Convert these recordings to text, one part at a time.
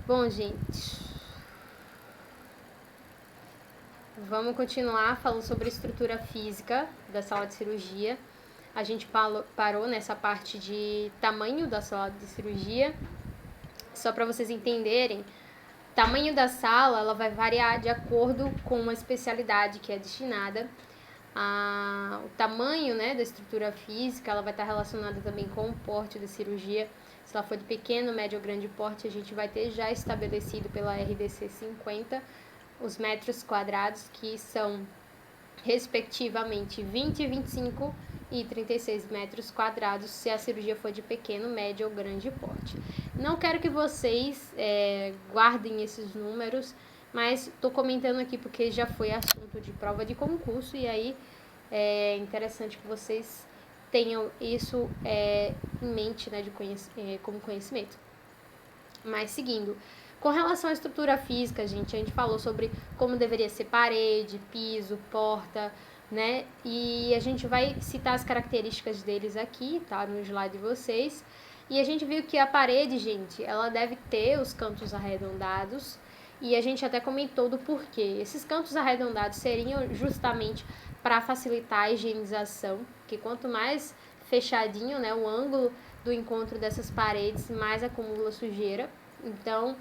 Bom, gente, vamos continuar falando sobre estrutura física da sala de cirurgia. A gente parou nessa parte de tamanho da sala de cirurgia. Só para vocês entenderem, o tamanho da sala ela vai variar de acordo com a especialidade que é destinada. O tamanho, né, da estrutura física ela vai estar relacionada também com o porte da cirurgia. Se ela for de pequeno, médio ou grande porte, a gente vai ter já estabelecido pela RDC 50 os metros quadrados, que são respectivamente 20, 25 e 36 metros quadrados, se a cirurgia for de pequeno, médio ou grande porte. Não quero que vocês guardem esses números, mas estou comentando aqui porque já foi assunto de prova de concurso, e aí é interessante que vocês tenham isso em mente, né, como conhecimento. Mas seguindo, com relação à estrutura física, gente, a gente falou sobre como deveria ser parede, piso, porta, né? E a gente vai citar as características deles aqui, tá? No slide de vocês. E a gente viu que a parede, gente, ela deve ter os cantos arredondados. E a gente até comentou do porquê. Esses cantos arredondados seriam justamente para facilitar a higienização, que quanto mais fechadinho, né, o ângulo do encontro dessas paredes, mais acumula sujeira. Então,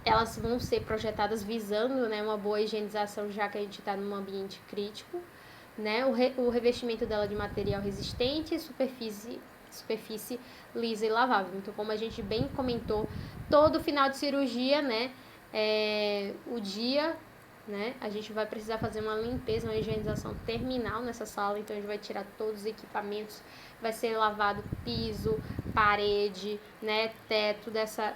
elas vão ser projetadas visando, né, uma boa higienização, já que a gente está num ambiente crítico, né? O revestimento dela de material resistente, superfície lisa e lavável. Então, como a gente bem comentou, todo final de cirurgia, né, o dia, né, a gente vai precisar fazer uma limpeza, uma higienização terminal nessa sala. Então a gente vai tirar todos os equipamentos, vai ser lavado piso, parede, né, teto dessa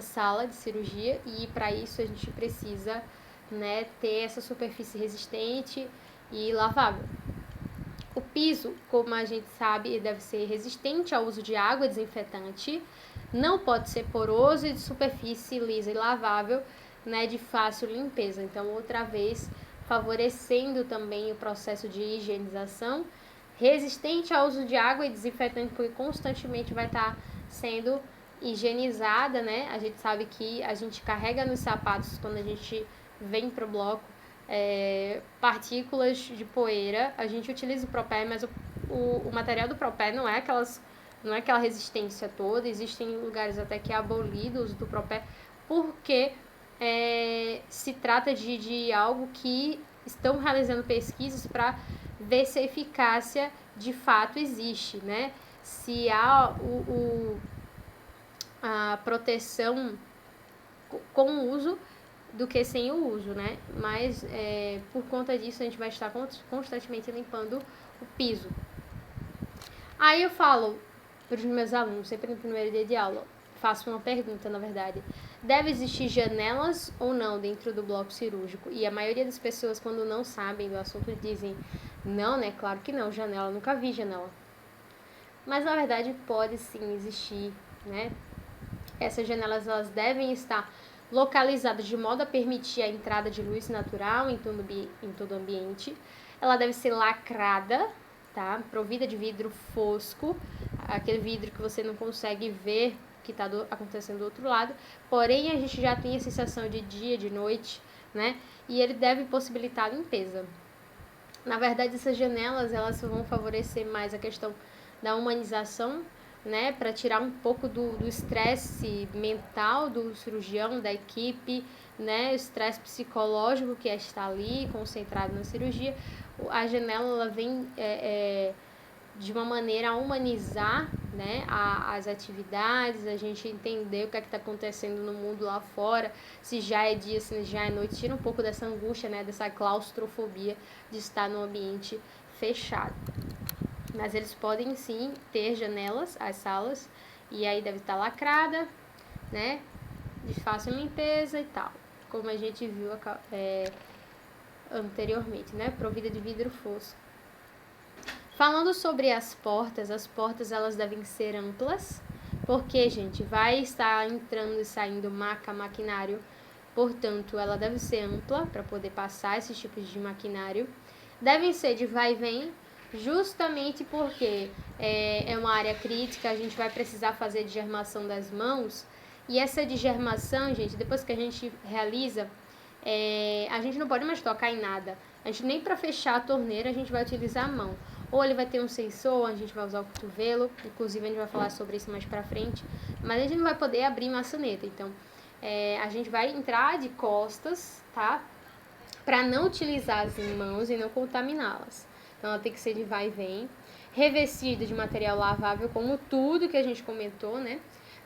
sala de cirurgia, e para isso a gente precisa, né, ter essa superfície resistente e lavável. O piso, como a gente sabe, deve ser resistente ao uso de água desinfetante, não pode ser poroso e de superfície lisa e lavável, né, de fácil limpeza. Então, outra vez, favorecendo também o processo de higienização, resistente ao uso de água e desinfetante, porque constantemente vai estar sendo higienizada, né? A gente sabe que a gente carrega nos sapatos quando a gente vem pro bloco partículas de poeira. A gente utiliza o Propé, mas o material do Propé não é aquela resistência toda. Existem lugares até que é abolido o uso do Propé, porque se trata de algo que estão realizando pesquisas para ver se a eficácia de fato existe, né? Se há a proteção com o uso do que sem o uso, né? Mas por conta disso a gente vai estar constantemente limpando o piso. Aí eu falo para os meus alunos, sempre no primeiro dia de aula, faço uma pergunta, na verdade: deve existir janelas ou não dentro do bloco cirúrgico? E a maioria das pessoas, quando não sabem do assunto, dizem: não, né? Claro que não, janela, nunca vi janela. Mas na verdade pode sim existir, né? Essas janelas elas devem estar localizadas de modo a permitir a entrada de luz natural em todo o ambiente. Ela deve ser lacrada, tá? Provida de vidro fosco, aquele vidro que você não consegue ver o que está acontecendo do outro lado. Porém, a gente já tem a sensação de dia, de noite, né? E ele deve possibilitar a limpeza. Na verdade, essas janelas elas vão favorecer mais a questão da humanização, né, para tirar um pouco do estresse mental do cirurgião, da equipe, né, o estresse psicológico que está ali concentrado na cirurgia. A janela ela vem de uma maneira a humanizar, né, as atividades, a gente entender o que está acontecendo no mundo lá fora, se já é dia, se já é noite, tira um pouco dessa angústia, né, dessa claustrofobia de estar no ambiente fechado. Mas eles podem sim ter janelas, as salas, e aí deve estar lacrada, né, de fácil limpeza e tal, como a gente viu anteriormente, né, provida de vidro fosco. Falando sobre as portas elas devem ser amplas, porque, gente, vai estar entrando e saindo maquinário, portanto, ela deve ser ampla para poder passar esses tipos de maquinário. Devem ser de vai e vem, justamente porque é uma área crítica, a gente vai precisar fazer digermação das mãos, e essa digermação, gente, depois que a gente realiza, a gente não pode mais tocar em nada. A gente nem para fechar a torneira a gente vai utilizar a mão. Ou ele vai ter um sensor, a gente vai usar o cotovelo, inclusive a gente vai falar sobre isso mais pra frente, mas a gente não vai poder abrir maçaneta. Então, a gente vai entrar de costas, tá? Para não utilizar as mãos e não contaminá-las. Então, ela tem que ser de vai e vem. Revestida de material lavável, como tudo que a gente comentou, né?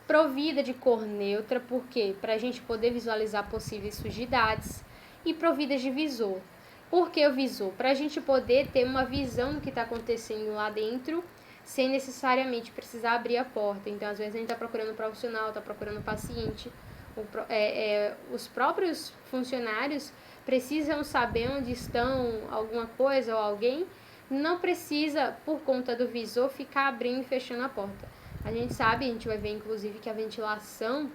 Provida de cor neutra, por quê? Para a gente poder visualizar possíveis sujidades. E provida de visor. Por que o visor? Para a gente poder ter uma visão do que está acontecendo lá dentro, sem necessariamente precisar abrir a porta. Então, às vezes, a gente está procurando um profissional, está procurando um paciente. Os próprios funcionários precisam saber onde estão alguma coisa ou alguém. Não precisa, por conta do visor, ficar abrindo e fechando a porta. A gente sabe, a gente vai ver inclusive que a ventilação,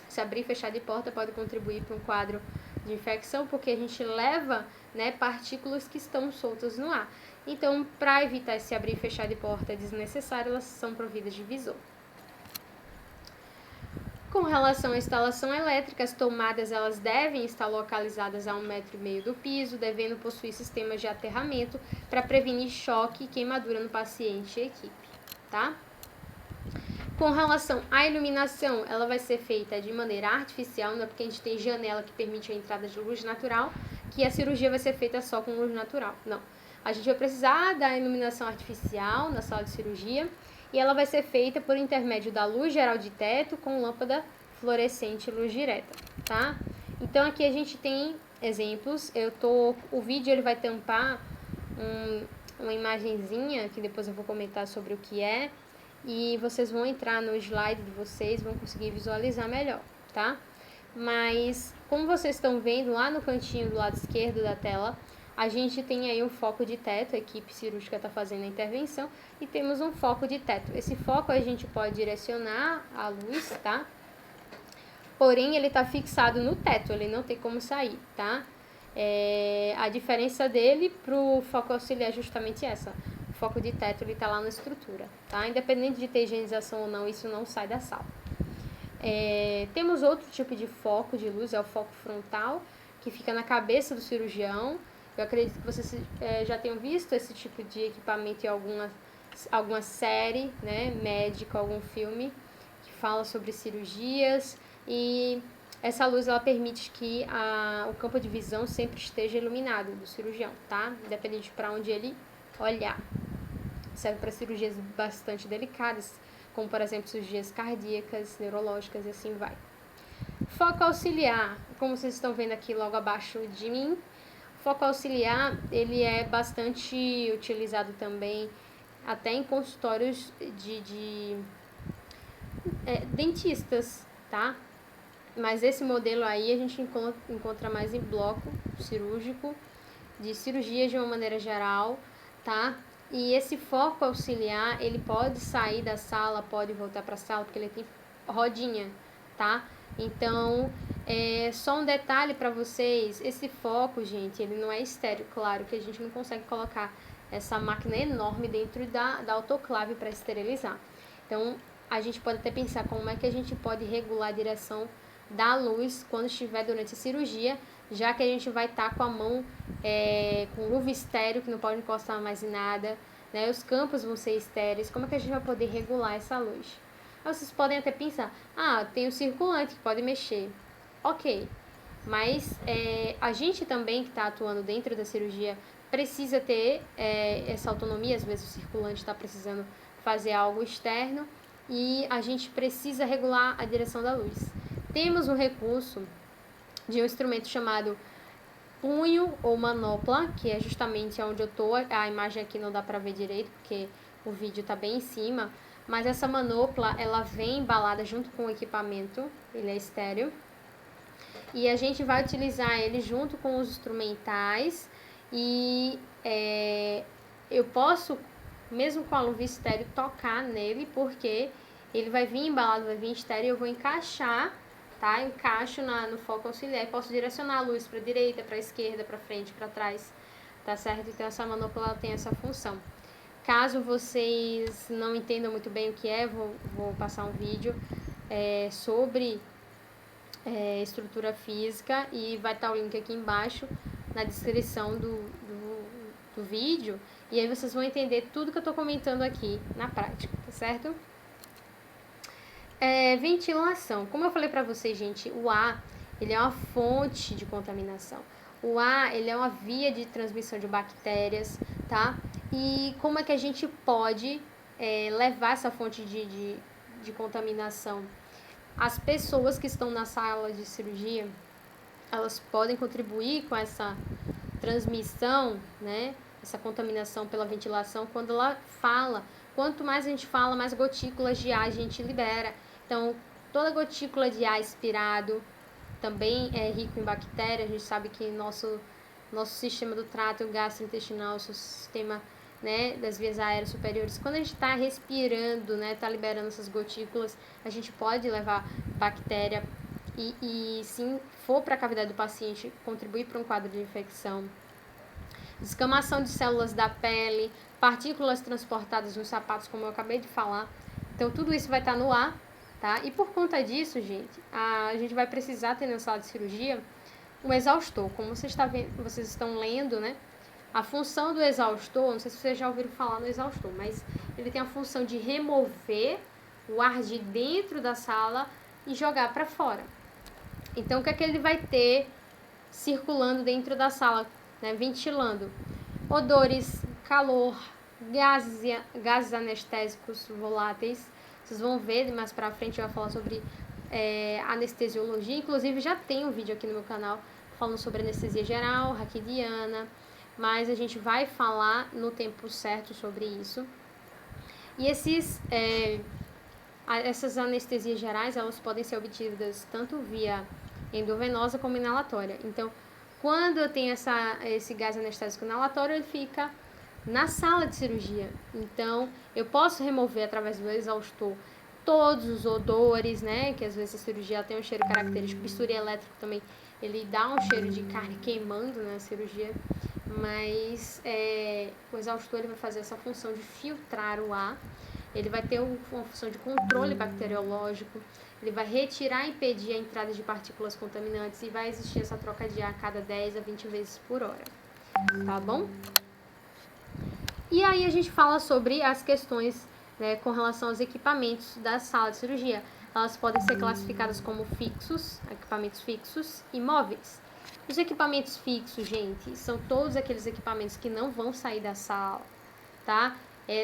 se abrir e fechar de porta, pode contribuir para um quadro de infecção, porque a gente leva, né, partículas que estão soltas no ar. Então, para evitar esse abrir e fechar de porta desnecessário, elas são providas de visor. Com relação à instalação elétrica, as tomadas elas devem estar localizadas a 1,5 metro do piso, devendo possuir sistemas de aterramento para prevenir choque e queimadura no paciente e equipe, tá? Com relação à iluminação, ela vai ser feita de maneira artificial, não é porque a gente tem janela que permite a entrada de luz natural, que a cirurgia vai ser feita só com luz natural. Não. A gente vai precisar da iluminação artificial na sala de cirurgia, e ela vai ser feita por intermédio da luz geral de teto com lâmpada fluorescente luz direta, tá? Então, aqui a gente tem exemplos. O vídeo ele vai tampar uma imagenzinha, que depois eu vou comentar sobre o que é, e vocês vão entrar no slide de vocês, vão conseguir visualizar melhor, tá? Mas, como vocês estão vendo lá no cantinho do lado esquerdo da tela, a gente tem aí um foco de teto, a equipe cirúrgica está fazendo a intervenção, e temos um foco de teto. Esse foco a gente pode direcionar a luz, tá? Porém, ele está fixado no teto, ele não tem como sair, tá? A diferença dele pro foco auxiliar é justamente essa. O foco de teto, ele tá lá na estrutura, tá? Independente de ter higienização ou não, isso não sai da sala. Temos outro tipo de foco de luz, é o foco frontal, que fica na cabeça do cirurgião. Eu acredito que vocês já tenham visto esse tipo de equipamento em alguma série, né, médica, algum filme que fala sobre cirurgias. E essa luz ela permite que o campo de visão sempre esteja iluminado do cirurgião, tá? Independente para onde ele olhar. Serve para cirurgias bastante delicadas, como por exemplo cirurgias cardíacas, neurológicas e assim vai. Foco auxiliar, como vocês estão vendo aqui logo abaixo de mim, foco auxiliar ele é bastante utilizado também até em consultórios de dentistas, tá? Mas esse modelo aí a gente encontra mais em bloco cirúrgico, de cirurgia de uma maneira geral, tá? E esse foco auxiliar, ele pode sair da sala, pode voltar para a sala, porque ele tem rodinha, tá? Então, só um detalhe para vocês, esse foco, gente, ele não é estéreo, claro que a gente não consegue colocar essa máquina enorme dentro da autoclave para esterilizar. Então, a gente pode até pensar como é que a gente pode regular a direção da luz quando estiver durante a cirurgia, já que a gente vai estar com a mão com luva estéreo, que não pode encostar mais em nada, né? Os campos vão ser estéreis, como é que a gente vai poder regular essa luz? Aí vocês podem até pensar, tem o circulante que pode mexer. Ok, mas a gente também que está atuando dentro da cirurgia precisa ter essa autonomia, às vezes o circulante está precisando fazer algo externo e a gente precisa regular a direção da luz. Temos um recurso de um instrumento chamado punho ou manopla, que é justamente onde eu tô. A imagem aqui não dá para ver direito, porque o vídeo está bem em cima, mas essa manopla, ela vem embalada junto com o equipamento, ele é estéreo, e a gente vai utilizar ele junto com os instrumentais, e eu posso, mesmo com a luva estéreo, tocar nele, porque ele vai vir embalado, vai vir estéreo, e eu vou encaixar, tá? Encaixo no foco auxiliar e posso direcionar a luz para a direita, para a esquerda, para frente, para trás, tá certo? Então essa manopla ela tem essa função. Caso vocês não entendam muito bem o que é, vou passar um vídeo sobre estrutura física e vai estar o link aqui embaixo na descrição do vídeo, e aí vocês vão entender tudo que eu estou comentando aqui na prática, tá certo? Ventilação. Como eu falei para vocês, gente, o ar, ele é uma fonte de contaminação. O ar, ele é uma via de transmissão de bactérias, tá? E como é que a gente pode levar essa fonte de contaminação? As pessoas que estão na sala de cirurgia, elas podem contribuir com essa transmissão, né? Essa contaminação pela ventilação, quando ela fala. Quanto mais a gente fala, mais gotículas de ar a gente libera. Então, toda gotícula de ar expirado também é rico em bactérias. A gente sabe que nosso sistema do trato gastrointestinal, nosso sistema, né, das vias aéreas superiores, quando a gente está respirando, né, está liberando essas gotículas, a gente pode levar bactéria e se for para a cavidade do paciente, contribuir para um quadro de infecção. Descamação de células da pele, partículas transportadas nos sapatos, como eu acabei de falar. Então, tudo isso vai estar no ar, tá? E por conta disso, gente, a gente vai precisar ter na sala de cirurgia um exaustor. Como vocês estão lendo, né? A função do exaustor, não sei se vocês já ouviram falar no exaustor, mas ele tem a função de remover o ar de dentro da sala e jogar para fora. Então, o que é que ele vai ter circulando dentro da sala, né, ventilando? Odores, calor, gases anestésicos voláteis. Vocês vão ver mais pra frente, eu vou falar sobre anestesiologia. Inclusive, já tem um vídeo aqui no meu canal falando sobre anestesia geral, raquidiana, mas a gente vai falar no tempo certo sobre isso. E essas anestesias gerais, elas podem ser obtidas tanto via endovenosa como inalatória. Então, quando eu tenho esse gás anestésico inalatório, ele fica na sala de cirurgia. Então, eu posso remover através do exaustor todos os odores, né? Que às vezes a cirurgia tem um cheiro característico. Bisturi elétrico também, ele dá um cheiro de carne queimando na cirurgia. Mas o exaustor, ele vai fazer essa função de filtrar o ar. Ele vai ter uma função de controle bacteriológico. Ele vai retirar e impedir a entrada de partículas contaminantes e vai existir essa troca de ar a cada 10 a 20 vezes por hora. Tá bom? E aí a gente fala sobre as questões, né, com relação aos equipamentos da sala de cirurgia. Elas podem ser classificadas como fixos, equipamentos fixos e móveis. Os equipamentos fixos, gente, são todos aqueles equipamentos que não vão sair da sala, tá?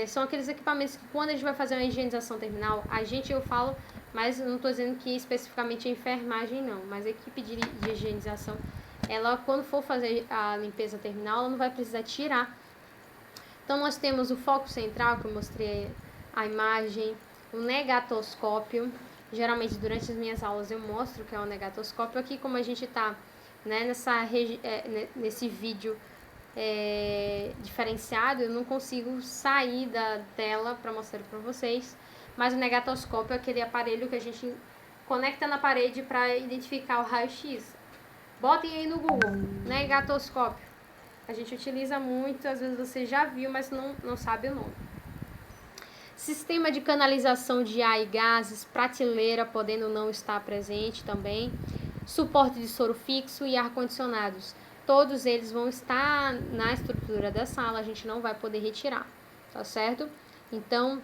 São aqueles equipamentos que quando a gente vai fazer uma higienização terminal, eu falo, mas não estou dizendo que especificamente a enfermagem não, mas a equipe de higienização, ela quando for fazer a limpeza terminal, ela não vai precisar tirar. Então, nós temos o foco central, que eu mostrei a imagem, o negatoscópio. Geralmente, durante as minhas aulas, eu mostro o que é o negatoscópio. Aqui, como a gente está, né, nesse vídeo diferenciado, eu não consigo sair da tela para mostrar para vocês. Mas o negatoscópio é aquele aparelho que a gente conecta na parede para identificar o raio-x. Botem aí no Google, negatoscópio. A gente utiliza muito, às vezes você já viu, mas não sabe o nome. Sistema de canalização de ar e gases, prateleira podendo não estar presente também. Suporte de soro fixo e ar-condicionados. Todos eles vão estar na estrutura da sala, a gente não vai poder retirar, tá certo? Então,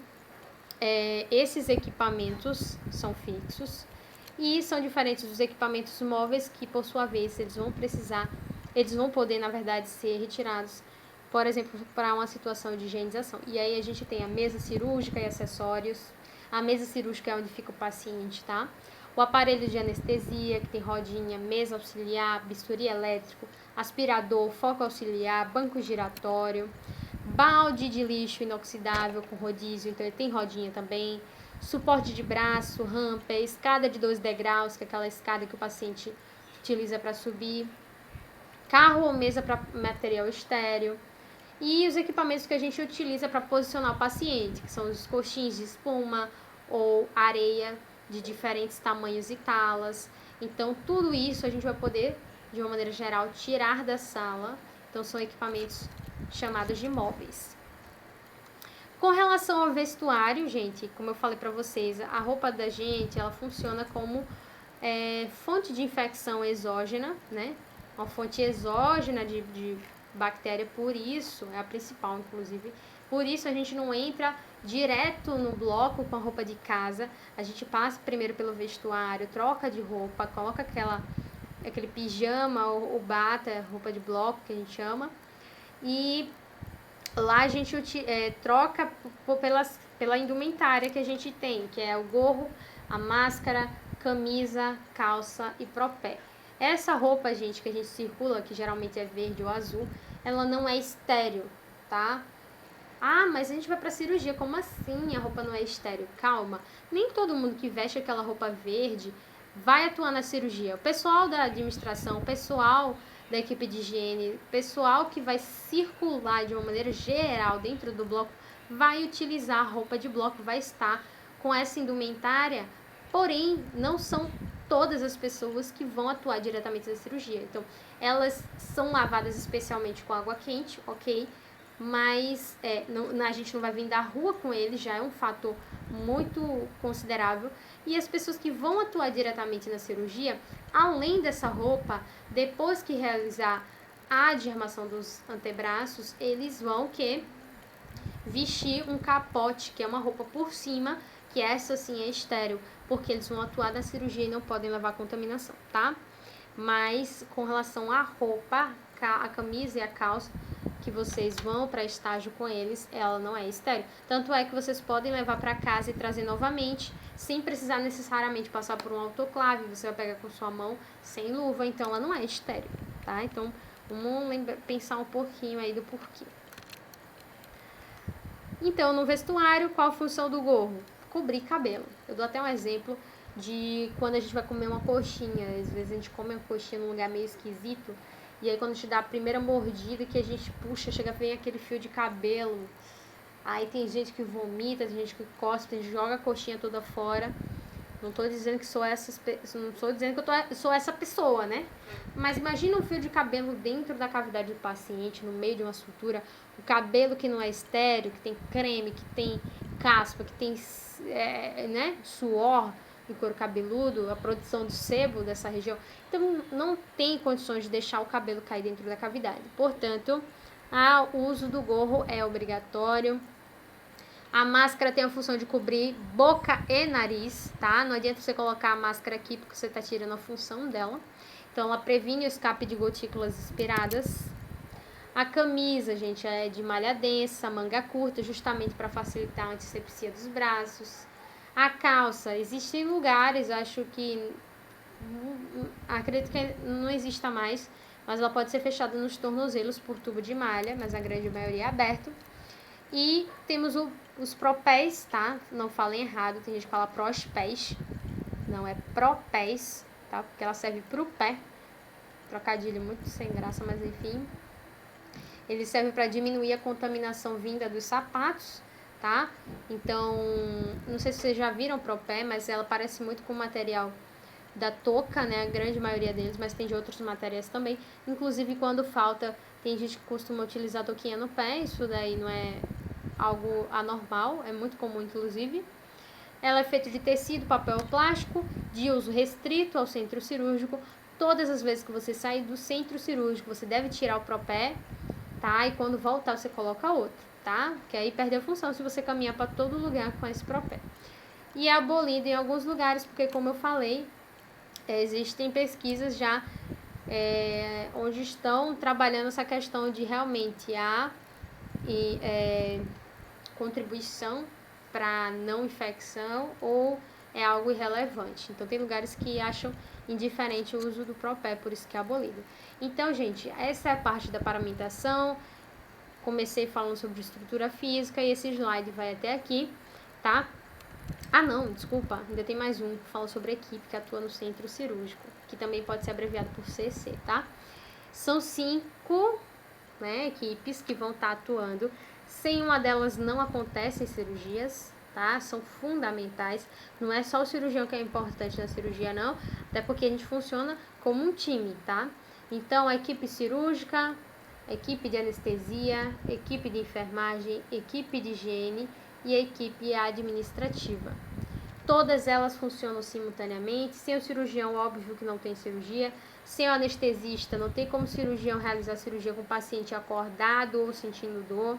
esses equipamentos são fixos e são diferentes dos equipamentos móveis que, por sua vez, eles vão poder, na verdade, ser retirados, por exemplo, para uma situação de higienização. E aí a gente tem a mesa cirúrgica e acessórios. A mesa cirúrgica é onde fica o paciente, tá? O aparelho de anestesia, que tem rodinha, mesa auxiliar, bisturi elétrico, aspirador, foco auxiliar, banco giratório, balde de lixo inoxidável com rodízio, então ele tem rodinha também, suporte de braço, rampa, escada de 2 degraus, que é aquela escada que o paciente utiliza para subir, carro ou mesa para material estéreo, e os equipamentos que a gente utiliza para posicionar o paciente, que são os coxins de espuma ou areia de diferentes tamanhos e talas. Então, tudo isso a gente vai poder, de uma maneira geral, tirar da sala. Então, são equipamentos chamados de móveis. Com relação ao vestuário, gente, como eu falei pra vocês, a roupa da gente, ela funciona como fonte de infecção exógena, né? Uma fonte exógena de bactéria, por isso, é a principal, inclusive. Por isso, a gente não entra direto no bloco com a roupa de casa. A gente passa primeiro pelo vestuário, troca de roupa, coloca aquele pijama ou bata, roupa de bloco, que a gente chama. E lá a gente troca pela indumentária que a gente tem, que é o gorro, a máscara, camisa, calça e propé. Essa roupa, gente, que a gente circula, que geralmente é verde ou azul, ela não é estéril, tá? Ah, mas a gente vai pra cirurgia, como assim a roupa não é estéril? Calma, nem todo mundo que veste aquela roupa verde vai atuar na cirurgia. O pessoal da administração, o pessoal da equipe de higiene, o pessoal que vai circular de uma maneira geral dentro do bloco, vai utilizar a roupa de bloco, vai estar com essa indumentária, porém, não são todas as pessoas que vão atuar diretamente na cirurgia. Então, elas são lavadas especialmente com água quente, ok? Mas a gente não vai vir da rua com ele, já é um fator muito considerável. E as pessoas que vão atuar diretamente na cirurgia, além dessa roupa, depois que realizar a dermação dos antebraços, eles vão vestir um capote, que é uma roupa por cima, que essa sim é estéril, porque eles vão atuar na cirurgia e não podem levar contaminação, tá? Mas com relação à roupa, a camisa e a calça, que vocês vão para estágio com eles, ela não é estéril. Tanto é que vocês podem levar para casa e trazer novamente, sem precisar necessariamente passar por um autoclave, você vai pegar com sua mão sem luva, então ela não é estéril, tá? Então, vamos pensar um pouquinho aí do porquê. Então, no vestuário, qual a função do gorro? Cobrir cabelo. Eu dou até um exemplo de quando a gente vai comer uma coxinha. Às vezes a gente come uma coxinha num lugar meio esquisito, e aí quando a gente dá a primeira mordida que a gente puxa, chega vem aquele fio de cabelo. Aí tem gente que vomita, tem gente que cospe, tem gente que joga a coxinha toda fora. Não estou dizendo que não estou dizendo que eu sou essa pessoa, né? Mas imagina um fio de cabelo dentro da cavidade do paciente, no meio de uma sutura, o cabelo que não é estéril, que tem creme, que tem caspa, que tem suor em couro cabeludo, a produção do sebo dessa região. Então, não tem condições de deixar o cabelo cair dentro da cavidade. Portanto, o uso do gorro é obrigatório. A máscara tem a função de cobrir boca e nariz, tá? Não adianta você colocar a máscara aqui porque você tá tirando a função dela. Então, ela previne o escape de gotículas expiradas. A camisa, gente, é de malha densa, manga curta, justamente para facilitar a antisepsia dos braços. A calça, existem lugares, acho que acredito que não exista mais, mas ela pode ser fechada nos tornozelos por tubo de malha, mas a grande maioria é aberto. E temos os propés, tá? Não falem errado, tem gente que fala prospés, não é propés, tá? Porque ela serve pro pé. Trocadilho muito sem graça, mas enfim. Ele serve para diminuir a contaminação vinda dos sapatos, tá? Então, não sei se vocês já viram o propé, mas ela parece muito com o material da touca, né? A grande maioria deles, mas tem de outros materiais também. Inclusive, quando falta, tem gente que costuma utilizar a touquinha no pé, isso daí não é algo anormal, é muito comum, inclusive. Ela é feita de tecido, papel ou plástico, de uso restrito ao centro cirúrgico. Todas as vezes que você sair do centro cirúrgico, você deve tirar o propé, tá? E quando voltar, você coloca outro, tá? Que aí perde a função se você caminhar para todo lugar com esse propé. E é abolido em alguns lugares, porque como eu falei, existem pesquisas já onde estão trabalhando essa questão de realmente contribuição para não infecção ou é algo irrelevante. Então, tem lugares que acham indiferente o uso do propé, por isso que é abolido. Então, gente, essa é a parte da paramentação. Comecei falando sobre estrutura física e esse slide vai até aqui, tá? Ah, não, desculpa, ainda tem mais um que fala sobre a equipe que atua no centro cirúrgico, que também pode ser abreviado por CC, tá? São 5, equipes que vão estar atuando. Sem uma delas não acontecem cirurgias, tá? São fundamentais. Não é só o cirurgião que é importante na cirurgia, não. Até porque a gente funciona como um time, tá? Então, a equipe cirúrgica, equipe de anestesia, equipe de enfermagem, equipe de higiene e a equipe administrativa. Todas elas funcionam simultaneamente. Sem o cirurgião, óbvio que não tem cirurgia. Sem o anestesista, não tem como o cirurgião realizar cirurgia com o paciente acordado ou sentindo dor.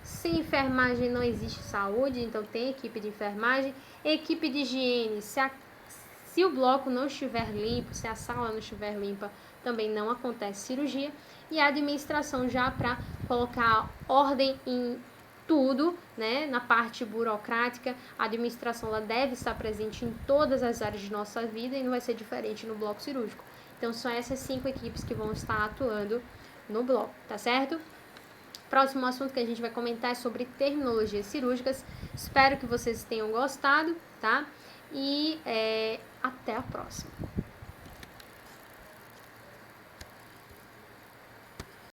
Sem enfermagem não existe saúde, então tem equipe de enfermagem. Equipe de higiene, se o bloco não estiver limpo, se a sala não estiver limpa, também não acontece cirurgia. E a administração já para colocar ordem em tudo, né? Na parte burocrática, a administração ela deve estar presente em todas as áreas de nossa vida e não vai ser diferente no bloco cirúrgico. Então, são essas 5 equipes que vão estar atuando no bloco, tá certo? Próximo assunto que a gente vai comentar é sobre terminologias cirúrgicas. Espero que vocês tenham gostado, tá? E até a próxima.